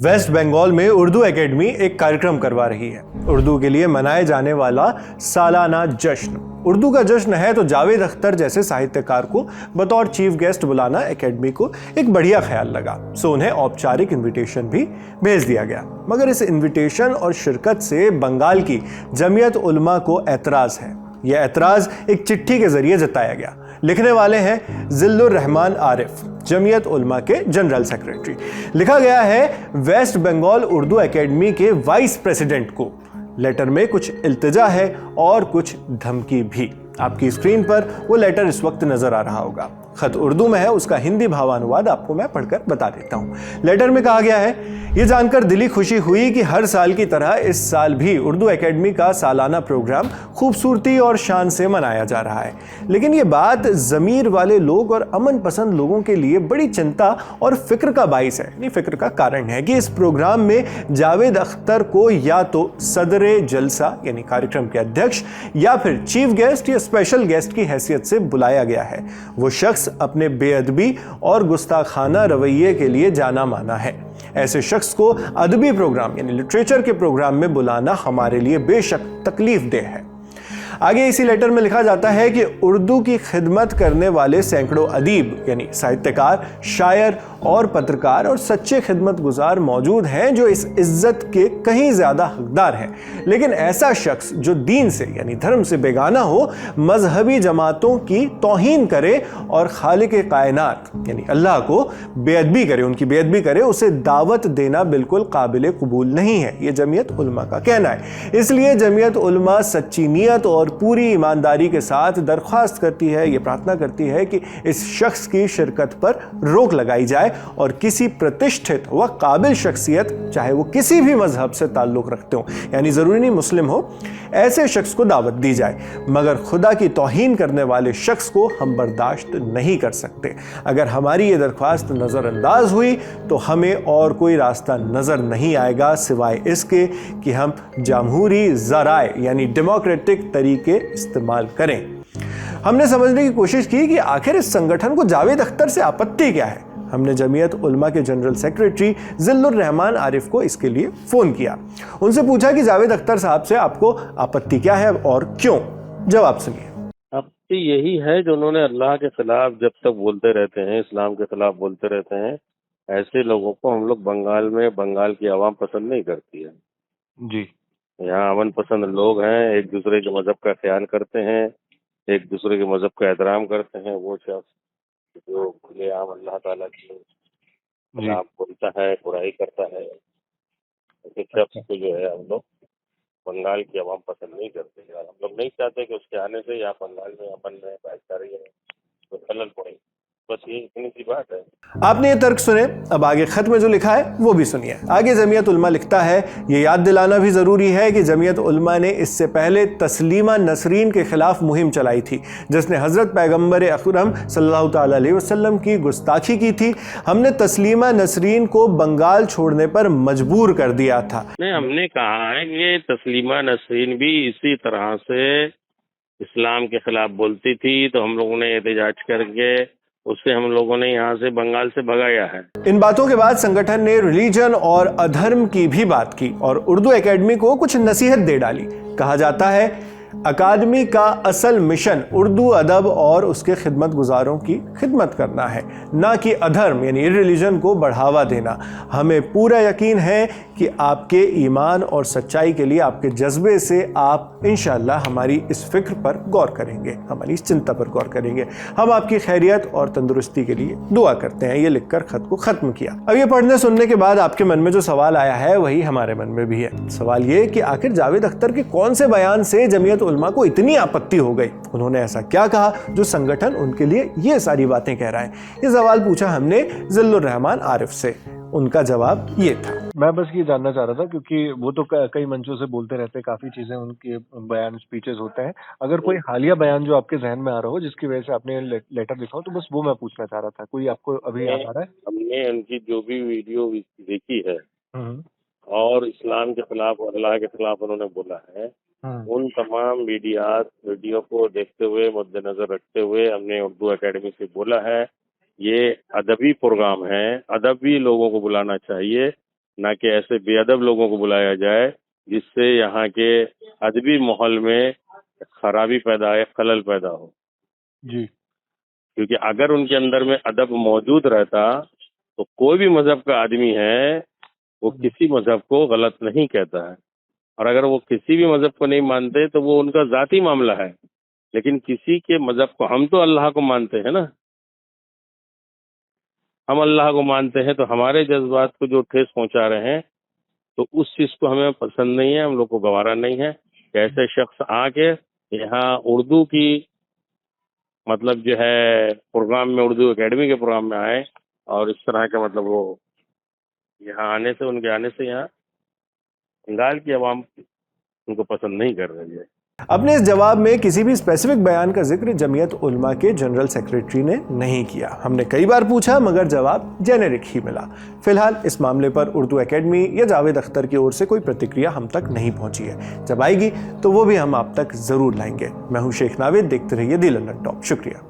Waste Bengal में Urdu academy एक कार्यक्रम करवा रही है। उर्दू के लिए मनाए जाने वाला सालाना जश्न। उर्दू का जश्न है तो जावेद अख्तर जैसे साहित्यकार को बतौर चीफ गेस्ट बुलाना एकेडमी को एक बढ़िया ख्याल लगा। सो उन्हें औपचारिक इनविटेशन भी भेज दिया गया। मगर इस इनविटेशन और शिरकत से बंगाल की जमीयत उलमा को एतराज है। यह एतराज एक चिट्ठी के जरिए जताया गया। लिखने वाले हैं जिल्लुर रहमान आरिफ, जमीयत उलमा के जनरल सेक्रेटरी। लिखा गया है वेस्ट बंगाल उर्दू एकेडमी के वाइस प्रेसिडेंट को। लेटर में कुछ इल्तिजा है और कुछ धमकी भी। आपकी स्क्रीन पर वो लेटर इस वक्त नजर आ रहा होगा। खत उर्दू में है, उसका हिंदी भावानुवाद आपको मैं पढ़कर बता देता हूँ। लेटर में कहा गया है, ये जानकर दिली खुशी हुई कि हर साल की तरह इस साल भी उर्दू एकेडमी का सालाना प्रोग्राम खूबसूरती और शान से मनाया जा रहा है। लेकिन ये बात ज़मीर वाले लोग और अमन पसंद लोगों के लिए बड़ी चिंता और फिक्र का बाइस है, यानी फिक्र का कारण है कि इस प्रोग्राम में जावेद अख्तर को या तो सदरे जलसा यानी कार्यक्रम के अध्यक्ष या फिर चीफ गेस्ट या स्पेशल गेस्ट की हैसियत से बुलाया गया है। वो शख्स अपने बेअदबी और गुस्ताखाना रवैये के लिए जाना माना है। ऐसे शख्स को अदबी प्रोग्राम यानी लिटरेचर के प्रोग्राम में बुलाना हमारे लिए बेशक तकलीफ देह है। आगे इसी लेटर में लिखा जाता है कि उर्दू की खिदमत करने वाले सैकड़ों अदीब यानी साहित्यकार, शायर और पत्रकार और सच्चे खिदमत गुजार मौजूद हैं जो इस इज्जत के कहीं ज़्यादा हकदार हैं। लेकिन ऐसा शख्स जो दीन से यानी धर्म से बेगाना हो, मजहबी जमातों की तौहीन करे और खालिक कायनात यानी अल्लाह को बेअदबी करे, उनकी बेअदबी करे, उसे दावत देना बिल्कुल काबिल कबूल नहीं है। ये जमीयत उलमा का कहना है। इसलिए जमीयत उलमा सच्ची नीयत और पूरी ईमानदारी के साथ दरख्वास्त करती है, ये प्रार्थना करती है कि इस शख्स की शिरकत पर रोक लगाई जाए और किसी प्रतिष्ठित व काबिल शख्सियत, चाहे वो किसी भी मजहब से ताल्लुक रखते हो, यानी ज़रूरी नहीं मुस्लिम हो, ऐसे शख्स को दावत दी जाए। मगर खुदा की तौहीन करने वाले शख्स को हम बर्दाश्त नहीं कर सकते। अगर हमारी ये दरख्वास्त नज़रअंदाज हुई तो हमें और कोई रास्ता नज़र नहीं आएगा सिवाय इसके कि हम जमहूरी ज़राए यानी डेमोक्रेटिक तरीके इस्तेमाल करें। हमने समझने की कोशिश की कि आखिर इस संगठन को जावेद अख्तर से आपत्ति क्या है। हमने जमीयत उलमा के जनरल सेक्रेटरी जिल्लुर रहमान आरिफ को इसके लिए फ़ोन किया। उनसे पूछा कि जावेद अख्तर साहब से आपको आपत्ति क्या है और क्यों। जवाब सुनिए। आपत्ति यही है जो उन्होंने अल्लाह के खिलाफ जब तक बोलते रहते हैं, इस्लाम के खिलाफ बोलते रहते हैं, ऐसे लोगों को हम लोग बंगाल की आवाम पसंद नहीं करती है जी। यहाँ अमन पसंद लोग हैं, एक दूसरे के मजहब का ख्याल करते हैं, एक दूसरे के मजहब का एहतराम करते हैं। वो शख्स जो खुलेआम अल्लाह ताला की खिलाफ बोलता है, बुराई करता है, ऐसे शख्स को जो है हम लोग बंगाल की आवाम पसंद नहीं करते हैं। और हम लोग नहीं चाहते कि उसके आने से यहाँ बंगाल में अमन में भाईचारे में तो खलल पड़े। बस ये इतनी सी बात है। आपने ये तर्क सुने, अब आगे खत में जो लिखा है वो भी सुनिए। आगे जमीयत उलमा लिखता है, ये याद दिलाना भी ज़रूरी है कि जमीयत उलमा ने इससे पहले तस्लीमा नसरीन के खिलाफ मुहिम चलाई थी, जिसने हज़रत पैगम्बर अकरम सल्लल्लाहु ताला अलैहि वसल्लम की गुस्ताखी की थी। हमने तस्लीमा नसरीन को बंगाल छोड़ने पर मजबूर कर दिया था। नहीं, हमने कहा है कि तस्लीमा नसरीन भी इसी तरह से इस्लाम के खिलाफ बोलती थी, तो हम लोगों ने एहतजाज करके उससे हम लोगों ने यहाँ से बंगाल से भगाया है। इन बातों के बाद संगठन ने रिलीजन और अधर्म की भी बात की और उर्दू एकेडमी को कुछ नसीहत दे डाली। कहा जाता है अकादमी का असल मिशन उर्दू अदब और उसके खिदमत गुजारों की खिदमत करना है, ना कि अधर्म यानी रिलीजन को बढ़ावा देना। हमें पूरा यकीन है कि आपके ईमान और सच्चाई के लिए, आपके जज्बे से आप इंशाअल्लाह हमारी इस फिक्र पर गौर करेंगे, हमारी इस चिंता पर गौर करेंगे। हम आपकी खैरियत और तंदुरुस्ती के लिए दुआ करते हैं। ये लिखकर खत को ख़त्म किया। अब ये पढ़ने सुनने के बाद आपके मन में जो सवाल आया है वही हमारे मन में भी है। सवाल ये कि आखिर जावेद अख्तर के कौन से बयान से जमीयत उलमा को इतनी आपत्ति हो गई? उन्होंने ऐसा क्या कहा जो संगठन उनके लिए ये सारी बातें कह रहा है? ये सवाल पूछा हमने जिल्लुर रहमान आरिफ से। उनका जवाब ये था। मैं बस ये जानना चाह रहा था क्योंकि वो तो कई मंचों से बोलते रहते हैं, काफी चीजें उनके बयान स्पीचेस होते हैं। अगर कोई हालिया बयान जो आपके जहन में आ रहा हो जिसकी वजह से आपने लेटर लिखा हो, तो बस वो मैं पूछना चाह रहा था। कोई आपको अभी याद आ रहा है? हमने उनकी जो भी वीडियो देखी है और इस्लाम के खिलाफ और अल्लाह के खिलाफ उन्होंने बोला है, उन तमाम वीडियो को देखते हुए, मद्देनजर रखते हुए हमने उर्दू एकेडमी से बोला है ये अदबी प्रोग्राम है, अदबी लोगों को बुलाना चाहिए। ना कि ऐसे बेअदब लोगों को बुलाया जाए जिससे यहाँ के अदबी माहौल में खराबी पैदा है, खलल पैदा हो। जी। क्योंकि अगर उनके अंदर में अदब मौजूद रहता तो कोई भी मजहब का आदमी है वो किसी मजहब को गलत नहीं कहता है, और अगर वो किसी भी मजहब को नहीं मानते तो वो उनका जाती मामला है, लेकिन किसी के मजहब को, हम तो अल्लाह को मानते हैं ना, हम अल्लाह को मानते हैं, तो हमारे जज्बात को जो ठेस पहुंचा रहे हैं तो उस चीज को हमें पसंद नहीं है, हम लोग को गवारा नहीं है कि ऐसे शख्स आके यहाँ उर्दू की मतलब जो है प्रोग्राम में, उर्दू एकेडमी के प्रोग्राम में आए और इस तरह का मतलब वो यहाँ आने से, उनके आने से यहाँ बंगाल की आवाम उनको पसंद नहीं कर रही है। अपने इस जवाब में किसी भी स्पेसिफिक बयान का जिक्र जमीयत उलमा के जनरल सेक्रेटरी ने नहीं किया। हमने कई बार पूछा मगर जवाब जेनेरिक ही मिला। फिलहाल इस मामले पर उर्दू एकेडमी या जावेद अख्तर की ओर से कोई प्रतिक्रिया हम तक नहीं पहुंची है। जब आएगी तो वो भी हम आप तक जरूर लाएंगे। मैं हूं शेख नावेद, देखते रहिए दी लंदन टॉप। शुक्रिया।